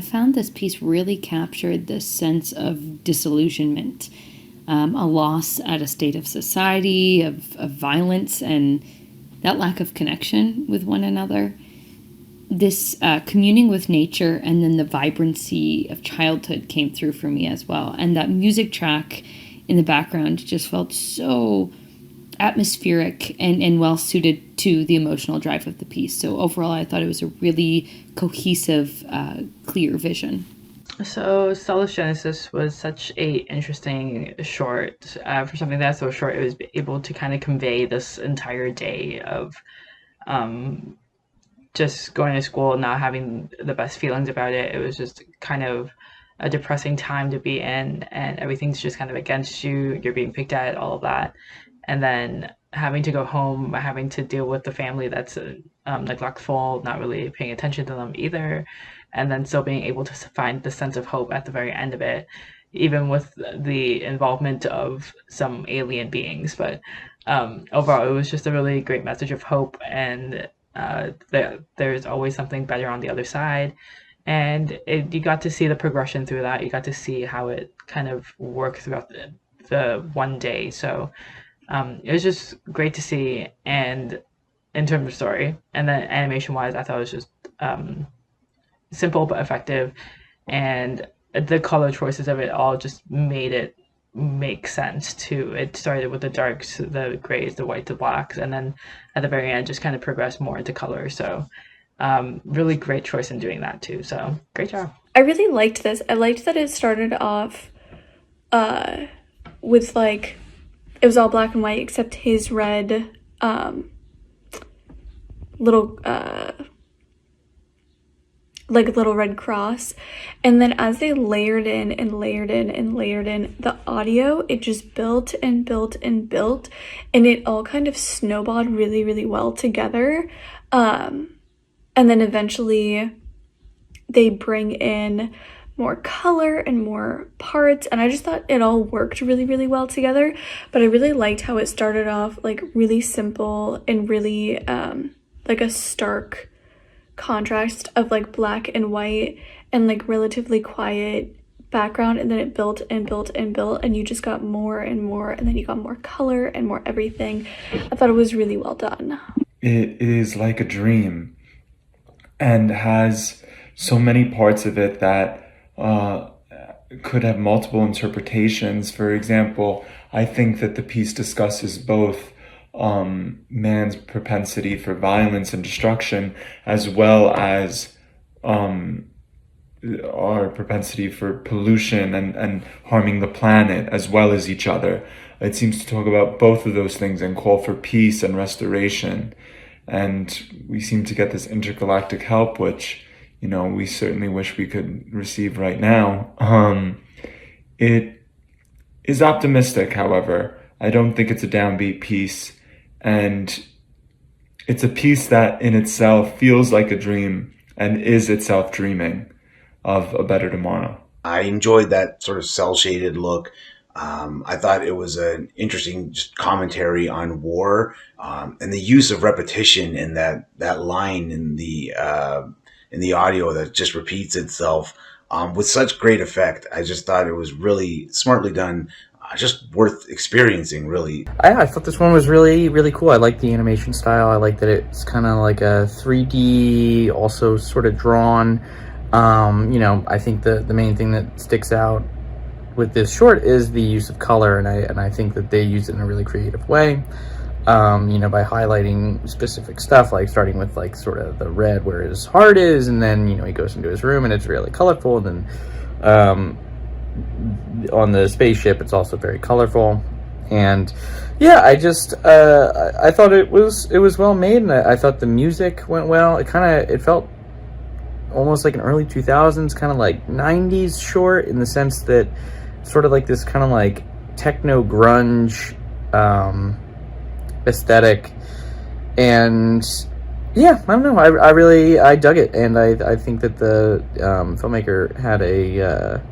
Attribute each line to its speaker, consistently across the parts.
Speaker 1: found this piece really captured this sense of disillusionment, a loss at a state of society, of violence, and that lack of connection with one another. This communing with nature and then the vibrancy of childhood came through for me as well. And that music track in the background just felt so atmospheric and well suited to the emotional drive of the piece. So overall, I thought it was a really cohesive, clear vision.
Speaker 2: So Stellest Genesis was such a interesting short. For something that's so short, it was able to kind of convey this entire day of um, just going to school, not having the best feelings about it. It was just kind of a depressing time to be in, and everything's just kind of against you. You're being picked at, all of that. And then having to go home, having to deal with the family that's neglectful, not really paying attention to them either, and then still being able to find the sense of hope at the very end of it, even with the involvement of some alien beings. But overall, it was just a really great message of hope, and there's always something better on the other side. And you got to see the progression through that. You got to see how it kind of worked throughout the one day. So it was just great to see, and in terms of story, and then animation wise, I thought it was just simple but effective, and the color choices of it all just made it make sense too. It started with the darks, the grays, the whites, the blacks, and then at the very end just kind of progressed more into color. So really great choice in doing that too. So great job.
Speaker 3: I really liked this. I liked that it started off with like, it was all black and white except his red little like little red cross, and then as they layered in and layered in and layered in the audio, it just built and built and built, and it all kind of snowballed really, really well together. And then eventually they bring in more color and more parts, and I just thought it all worked really, really well together. But I really liked how it started off like really simple and really like a stark contrast of like black and white and like relatively quiet background, and then it built and built and built, and you just got more and more, and then you got more color and more everything. I thought it was really well done.
Speaker 4: It is like a dream and has so many parts of it that could have multiple interpretations. For example, I think that the piece discusses both man's propensity for violence and destruction, as well as our propensity for pollution and harming the planet, as well as each other. It seems to talk about both of those things and call for peace and restoration. And we seem to get this intergalactic help, which, you know, we certainly wish we could receive right now. It is optimistic, however. I don't think it's a downbeat piece. And it's a piece that in itself feels like a dream and is itself dreaming of a better tomorrow.
Speaker 5: I enjoyed that sort of cel-shaded look. I thought it was an interesting just commentary on war, and the use of repetition in that line in the audio that just repeats itself with such great effect. I just thought it was really smartly done. Just worth experiencing, really.
Speaker 6: I thought this one was really, really cool. I like the animation style. I like that it's kind of like a 3D, also sort of drawn. You know, I think the main thing that sticks out with this short is the use of color, and I think that they use it in a really creative way. You know, by highlighting specific stuff, like starting with like sort of the red where his heart is, and then, you know, he goes into his room and it's really colorful, and then on the spaceship it's also very colorful. And yeah, I just I thought it was well made, and I thought the music went well. It felt almost like an early 2000s kind of like 90s short, in the sense that sort of like this kind of like techno grunge aesthetic. And yeah, I don't know, I really dug it, and I think that the filmmaker had a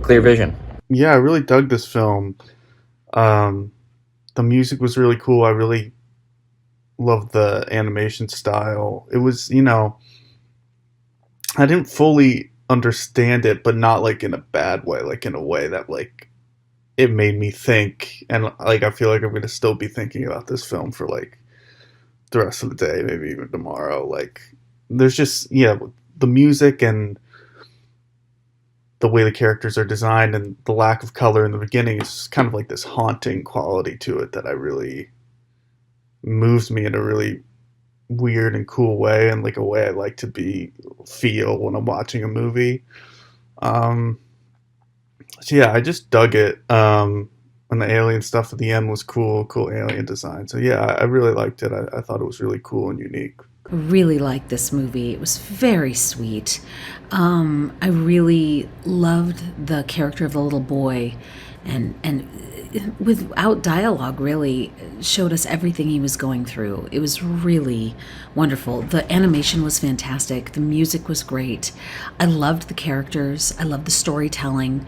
Speaker 6: clear vision.
Speaker 7: Yeah, I really dug this film. The music was really cool. I really loved the animation style. It was, you know, I didn't fully understand it, but not like in a bad way, like in a way that like it made me think, and like I feel like I'm gonna still be thinking about this film for like the rest of the day, maybe even tomorrow. Like there's just the music and the way the characters are designed and the lack of color in the beginning is kind of like this haunting quality to it that I really moves me in a really weird and cool way, and like a way I like to feel when I'm watching a movie. So yeah, I just dug it. And the alien stuff at the end was cool alien design. So yeah, I really liked it. I thought it was really cool and unique.
Speaker 8: I really liked this movie. It was very sweet. I really loved the character of the little boy, and without dialogue, really showed us everything he was going through. It was really wonderful. The animation was fantastic. The music was great. I loved the characters. I loved the storytelling.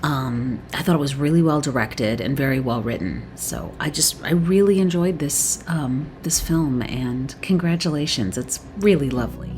Speaker 8: I thought it was really well directed and very well written. So I really enjoyed this film, and congratulations. It's really lovely.